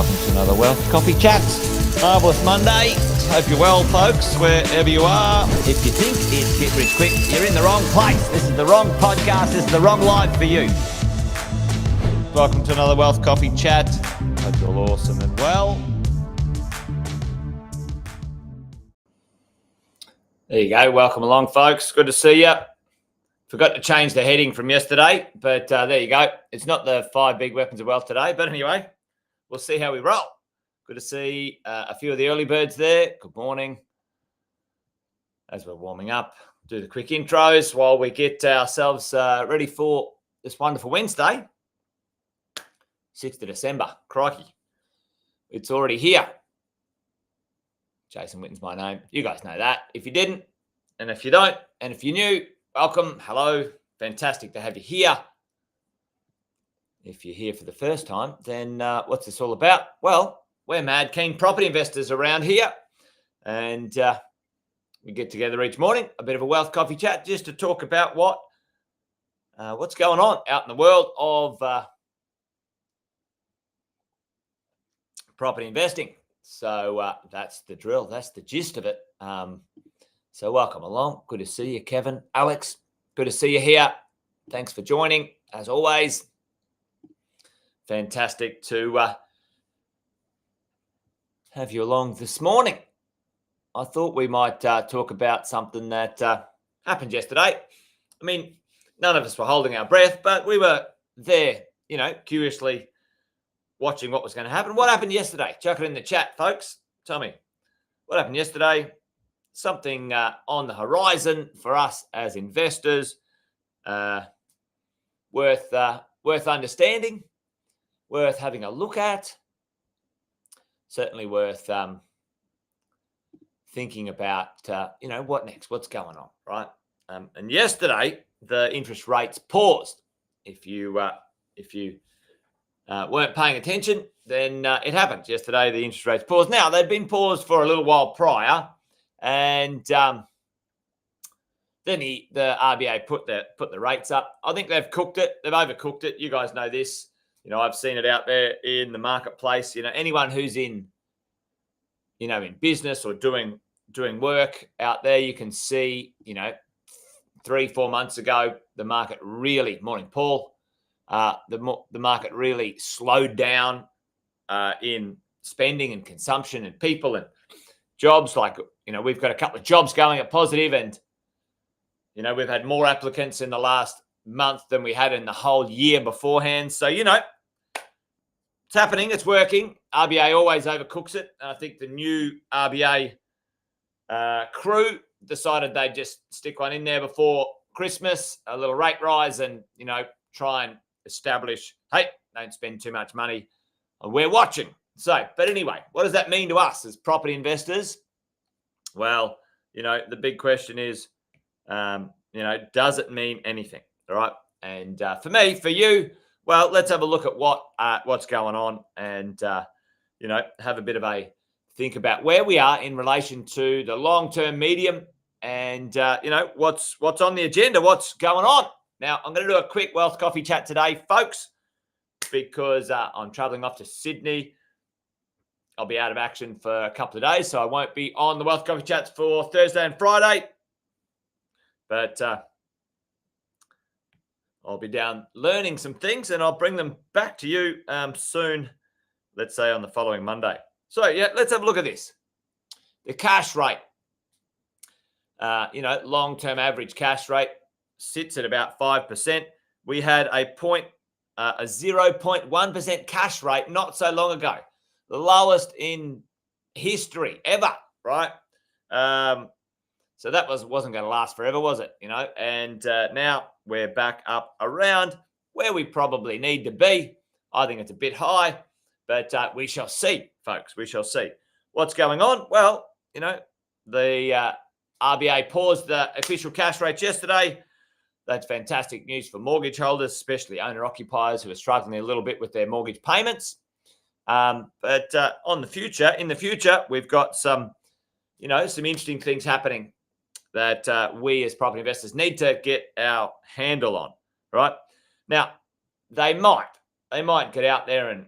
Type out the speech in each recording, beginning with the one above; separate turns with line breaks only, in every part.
Welcome to another Wealth Coffee Chats. Marvellous Monday. Hope you're well, folks, wherever you are. If you think it's Get Rich Quick, you're in the wrong place. This is the wrong podcast. This is the wrong life for you. Welcome to another Wealth Coffee Chat. Hope you're all awesome and well. There you go. Welcome along, folks. Good to see you. Forgot to change the heading from yesterday, but there you go. It's not the 5 big weapons of wealth today, but anyway, we'll see how we roll. Good to see a few of the early birds there. Good morning. As we're warming up, do the quick intros while we get ourselves ready for this wonderful Wednesday, 6th of December. Crikey. It's already here. Jason Witten's my name. You guys know that. If you didn't, and if you don't, and if you're new, welcome. Hello. Fantastic to have you here. If you're here for the first time, then what's this all about? Well, we're mad keen property investors around here. And we get together each morning, a bit of a wealth coffee chat, just to talk about what's going on out in the world of property investing. So that's the drill. That's the gist of it. So welcome along. Good to see you, Kevin. Alex, good to see you here. Thanks for joining, as always. Fantastic to have you along this morning. I thought we might talk about something that happened yesterday. I mean, none of us were holding our breath, but we were there, curiously watching what was going to happen. What happened yesterday? Chuck it in the chat, folks. Tell me, what happened yesterday? Something on the horizon for us as investors, worth understanding, worth having a look at, certainly worth thinking about, what next, what's going on, right? And yesterday, the interest rates paused. If you weren't paying attention, then it happened. Yesterday, the interest rates paused. Now, they'd been paused for a little while prior, and then the RBA put the rates up. I think they've cooked it. They've overcooked it. You guys know this. I've seen it out there in the marketplace. Anyone who's in business or doing work out there, you can see, 3-4 months ago, the market really, morning, Paul, the market really slowed down in spending and consumption and people and jobs. Like, we've got a couple of jobs going at positive, and, we've had more applicants in the last month than we had in the whole year beforehand. So, it's happening. It's working. RBA always overcooks it. I think the new RBA crew decided they'd just stick one in there before Christmas, a little rate rise, and, try and establish, hey, don't spend too much money. We're watching. So, but anyway, what does that mean to us as property investors? Well, the big question is, does it mean anything? All right. And for me, for you, well, let's have a look at what's going on and, have a bit of a think about where we are in relation to the long-term, medium, and, what's on the agenda, what's going on. Now, I'm going to do a quick Wealth Coffee Chat today, folks, because I'm traveling off to Sydney. I'll be out of action for a couple of days, so I won't be on the Wealth Coffee Chats for Thursday and Friday. But I'll be down learning some things, and I'll bring them back to you soon, let's say on the following Monday. So, yeah, let's have a look at this. The cash rate, long-term average cash rate sits at about 5%. We had a 0.1% cash rate not so long ago, the lowest in history ever, right? So that wasn't going to last forever, was it? And now we're back up around where we probably need to be. I think it's a bit high, but we shall see, folks. We shall see. What's going on? Well, the RBA paused the official cash rates yesterday. That's fantastic news for mortgage holders, especially owner-occupiers who are struggling a little bit with their mortgage payments. But in the future, we've got some interesting things happening that we as property investors need to get our handle on, right? Now, they might get out there and,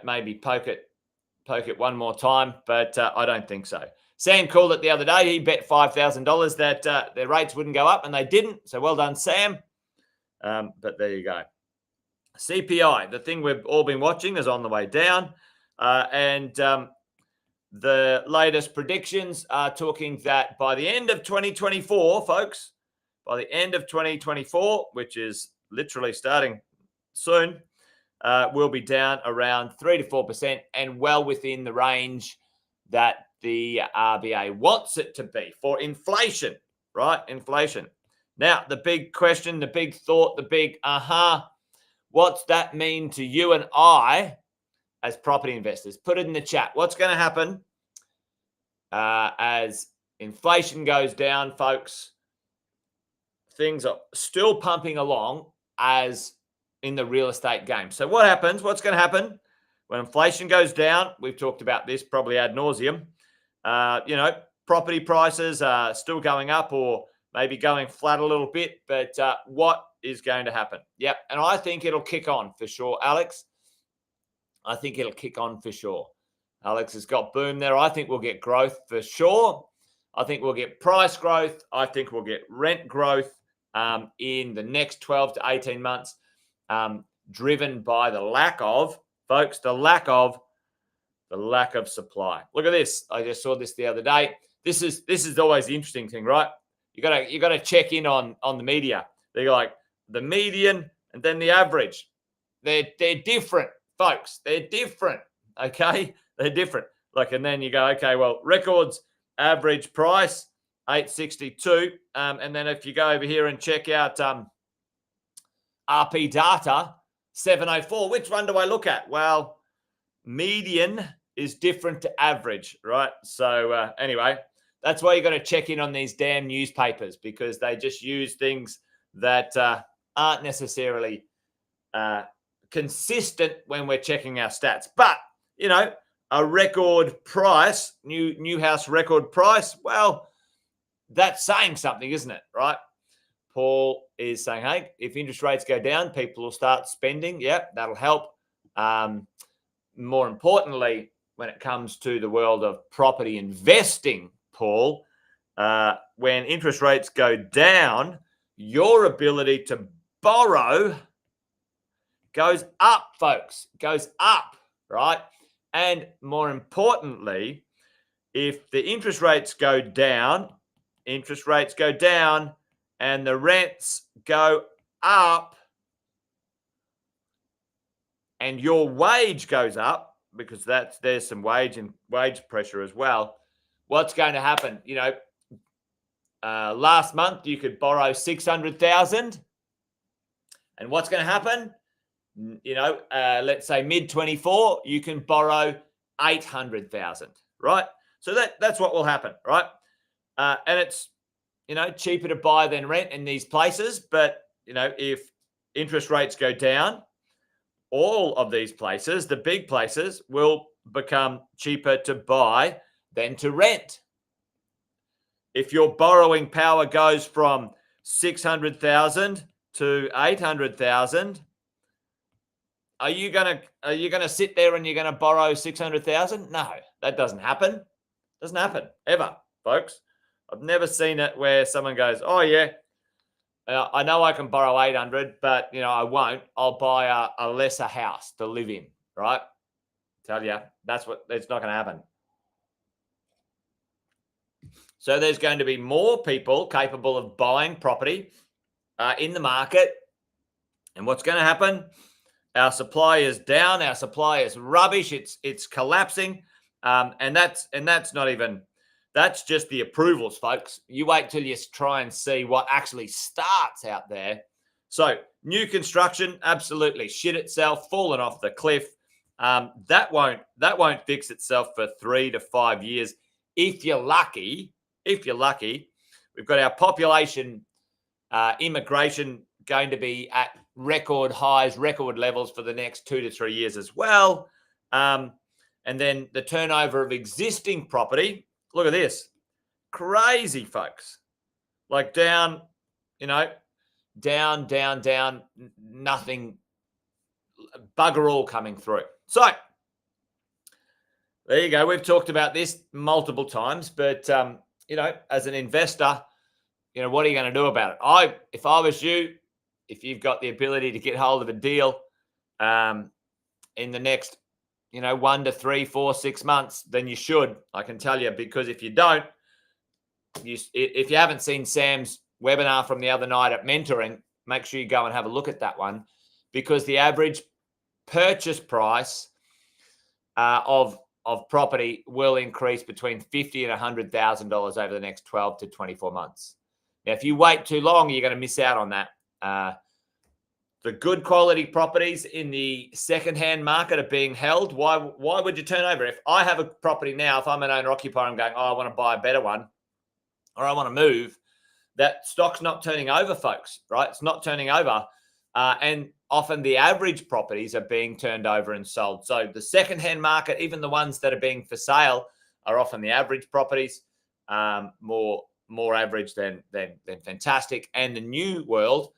maybe poke at poke it one more time, but I don't think so. Sam called it the other day. He bet $5,000 that their rates wouldn't go up, and they didn't. So well done, Sam. But there you go. CPI, the thing we've all been watching, is on the way down. And the latest predictions are talking that by the end of 2024, folks, by the end of 2024, which is literally starting soon, we'll be down around 3 to 4% and well within the range that the RBA wants it to be for inflation, right? Inflation. Now, the big question, the big thought, the big what's that mean to you and I as property investors? Put it in the chat. What's going to happen as inflation goes down, folks? Things are still pumping along as in the real estate game. So what happens? What's going to happen when inflation goes down? We've talked about this probably ad nauseum. Property prices are still going up or maybe going flat a little bit, but what is going to happen? Yep. And I think it'll kick on for sure, Alex. I think it'll kick on for sure. Alex has got boom there. I think we'll get growth for sure. I think we'll get price growth. I think we'll get rent growth in the next 12 to 18 months, driven by the lack of, folks, the lack of supply. Look at this. I just saw this the other day. This is always the interesting thing, right? You gotta check in on the media. They're like the median and then the average. They're different, folks. They're different. Okay, they're different. Like, and then you go, okay, well, records average price 862, and then if you go over here and check out RP data 704, which one do I look at? Well, median is different to average, right? So anyway, that's why you got to check in on these damn newspapers, because they just use things that aren't necessarily consistent when we're checking our stats. But, a record price, new house record price, well, that's saying something, isn't it? Right? Paul is saying, hey, if interest rates go down, people will start spending. Yep, that'll help. More importantly, when it comes to the world of property investing, Paul, when interest rates go down, your ability to borrow goes up, folks, goes up, right? And more importantly, if the interest rates go down and the rents go up and your wage goes up, because there's some wage pressure as well, what's going to happen? Last month you could borrow 600,000, and what's going to happen? Let's say mid-24, you can borrow 800,000, right? So that's what will happen, right? And it's, cheaper to buy than rent in these places. But, if interest rates go down, all of these places, the big places, will become cheaper to buy than to rent. If your borrowing power goes from 600,000 to 800,000, are you gonna sit there and you're gonna borrow 600,000? No, that doesn't happen. Doesn't happen ever, folks. I've never seen it where someone goes, "Oh yeah, I know I can borrow 800, but I won't. I'll buy a lesser house to live in." Right? Tell you, it's not going to happen. So there's going to be more people capable of buying property in the market, and what's going to happen? Our supply is down. Our supply is rubbish. It's collapsing, and that's not even. That's just the approvals, folks. You wait till you try and see what actually starts out there. So new construction, absolutely shit itself, fallen off the cliff. That won't fix itself for 3 to 5 years. If you're lucky, we've got our population, immigration going to be at record highs, record levels for the next 2 to 3 years as well. And then the turnover of existing property. Look at this. Crazy, folks. Like down, down, nothing, bugger all coming through. So There you go. We've talked about this multiple times, but as an investor, what are you going to do about it? If I was you, if you've got the ability to get hold of a deal in the next 1 to 3, 4, 6 months, then you should. I can tell you, because if you don't, if you haven't seen Sam's webinar from the other night at mentoring, make sure you go and have a look at that one, because the average purchase price of property will increase between $50,000 and $100,000 over the next 12 to 24 months. Now, if you wait too long, you're going to miss out on that. The good quality properties in the secondhand market are being held. Why would you turn over? If I have a property now, if I'm an owner occupier, I'm going, I want to buy a better one, or I want to move, that stock's not turning over, folks, right? It's not turning over. And often the average properties are being turned over and sold. So the secondhand market, even the ones that are being for sale, are often the average properties, more average than fantastic. And the new world,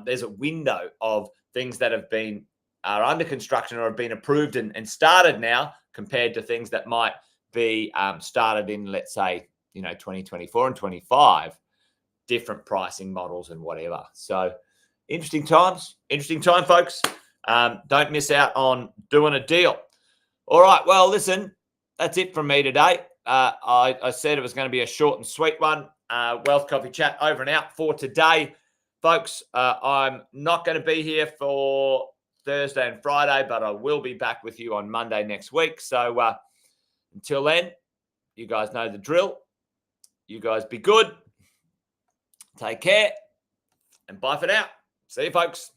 there's a window of things that are under construction or have been approved and started now, compared to things that might be started in, let's say, 2024 and 25, different pricing models and whatever. So interesting time, folks. Don't miss out on doing a deal. All right. Well, listen, that's it from me today. I said it was going to be a short and sweet one. Wealth Coffee Chat over and out for today. Folks, I'm not going to be here for Thursday and Friday, but I will be back with you on Monday next week. So until then, you guys know the drill. You guys be good. Take care. And bye for now. See you, folks.